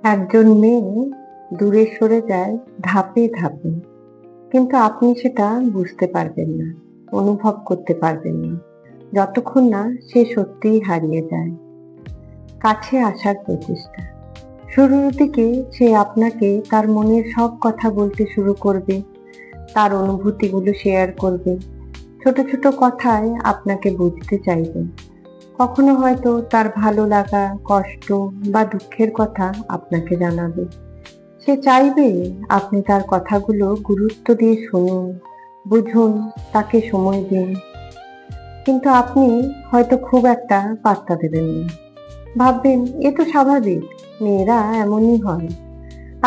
একজন মেয়ে দূরে সরে যায় ধাপে ধাপে, কিন্তু আপনি সেটা বুঝতে পারবেন না, অনুভব করতে পারবেন না, যতক্ষণ না সে সত্যিই হারিয়ে যায়। কাছে আসার প্রচেষ্টা। শুরুর দিকে সে আপনাকে তার মনের সব কথা বলতে শুরু করবে, তার অনুভূতিগুলো শেয়ার করবে, ছোট ছোট কথায় আপনাকে বুঝতে চাইবে। কখনো হয়তো তার ভালো লাগা, কষ্ট বা দুঃখের কথা আপনাকে জানাবে। সে চাইবে আপনি তার কথাগুলো গুরুত্ব দিয়ে শুনুন, বুঝুন, তাকে সময় দিন। কিন্তু আপনি হয়তো খুব একটা পাত্তা দেবেন না। ভাববেন এ তো স্বাভাবিক, মেয়েরা এমনই হয়।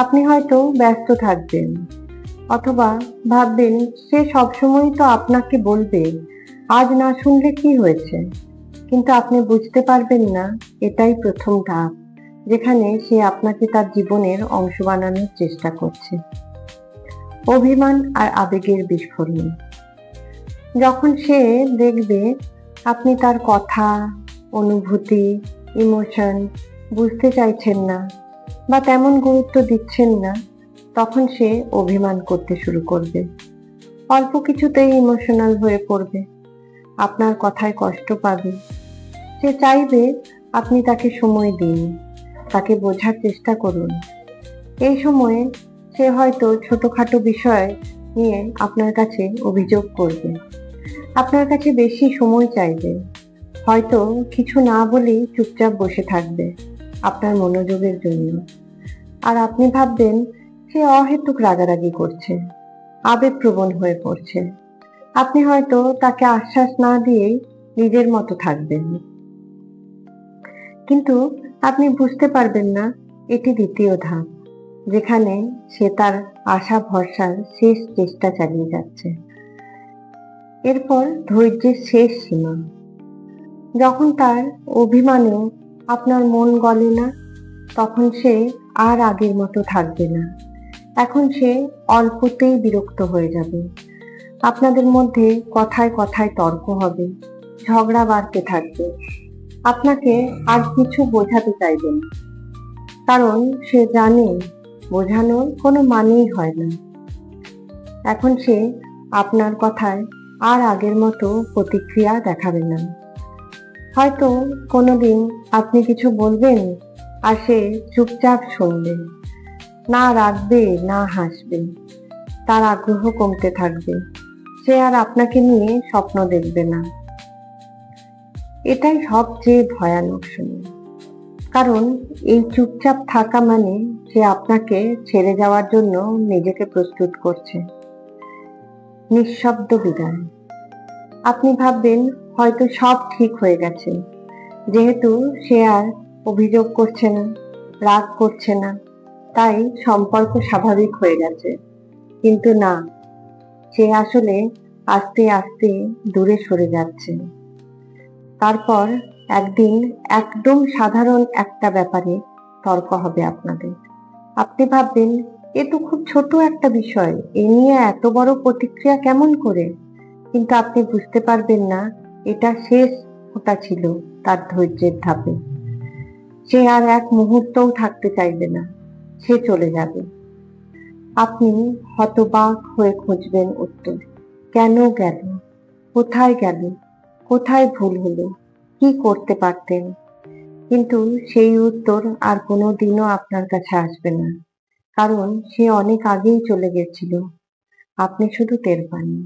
আপনি হয়তো ব্যস্ত থাকবেন, অথবা ভাববেন সে সবসময় তো আপনাকে বলবে, আজ না শুনলে কি হয়েছে। কিন্তু আপনি বুঝতে পারবেন না, এটাই প্রথম ধাপ, যেখানে সে আপনাকে তার জীবনের অংশ বানানোর চেষ্টা করছে। অভিমান আর আবেগের বিস্ফোরণ। যখন সে দেখবে আপনি তার কথা, অনুভূতি, ইমোশন বুঝতে চাইছেন না বা তেমন গুরুত্ব দিচ্ছেন না, তখন সে অভিমান করতে শুরু করবে। অল্প কিছুতেই ইমোশনাল হয়ে পড়বে, আপনার কথায় কষ্ট পাবে। সে চাইবে আপনি তাকে সময় দিন, তাকে বোঝার চেষ্টা করুন। এই সময়ে সে হয়তো ছোটখাটো বিষয় নিয়ে আপনার কাছে অভিযোগ করবে, আপনার কাছে বেশি সময় চাইবে, হয়তো কিছু না বলেই চুপচাপ বসে থাকবে আপনার মনোযোগের জন্য। আর আপনি ভাববেন সে অহেতুক রাগারাগি করছে, আবেগপ্রবণ হয়ে পড়ছে। আপনি হয়তো তাকে আশ্বাস না দিয়েই নিজের মতো থাকবেন, কিন্তু আপনি বুঝতে পারবেন না এটি দ্বিতীয় ধাপ, যেখানে সে তার আশা ভরসার শেষ চেষ্টা চালিয়ে যাচ্ছে। এরপর ধৈর্যের শেষ সীমা। যখন তার অভিমানেও আপনার মন গলে না, তখন সে আর আগের মতো থাকবে না। এখন সে অল্পতেই বিরক্ত হয়ে যাবে। আপনাদের মধ্যে কথায় কথায় তর্ক হবে, ঝগড়া বাড়তে থাকবে। আপনাকে আর কিছু বোঝাতে চাইবে না, কারণ সে জানে বোঝানোর কোনো মানেই হয় না। এখন সে আপনার কথায় আর আগের মতো প্রতিক্রিয়া দেখাবে না। হয়তো কোনোদিন আপনি কিছু বলবেন আর সে চুপচাপ শুনবে, না রাগবে না হাসবে। তার আগ্রহ কমতে থাকবে, সে আর আপনাকে নিয়ে স্বপ্ন দেখবে না। এটাই সবচেয়ে ভয়ানক সময়, কারণ এই চুপচাপ থাকা মানে সে আপনাকে ছেড়ে যাওয়ার জন্য নিজেকে প্রস্তুত করছে। নিঃশব্দ বিদায়। আপনি ভাববেন হয়তো সব ঠিক হয়ে গেছে, যেহেতু সে আর অভিযোগ করছে না, রাগ করছে না, তাই সম্পর্ক স্বাভাবিক হয়ে গেছে। কিন্তু না, সে আসলে আস্তে আস্তে দূরে সরে যাচ্ছে। তারপর একদিন একদম সাধারণ একটা ব্যাপারে তর্ক হবে আপনাদের। আপনি ভাববেন এ তো খুব ছোট একটা বিষয়, এ নিয়ে এত বড় প্রতিক্রিয়া কেমন করে। কিন্তু আপনি বুঝতে পারবেন না, এটা শেষ ফোঁটা ছিল তার ধৈর্যের ধাপে। সে আর এক মুহূর্তও থাকতে চাইবে না, সে চলে যাবে। আপনি হতবাক হয়ে খুঁজবেন উত্তর, কেন গেল, কোথায় গেল, কোথায় ভুল হলো, কি করতে পারতেন। কিন্তু সেই উত্তর আর কোনোদিনও আপনার কাছে আসবে না, কারণ সে অনেক আগেই চলে গেছিল, আপনি শুধু টের পাননি।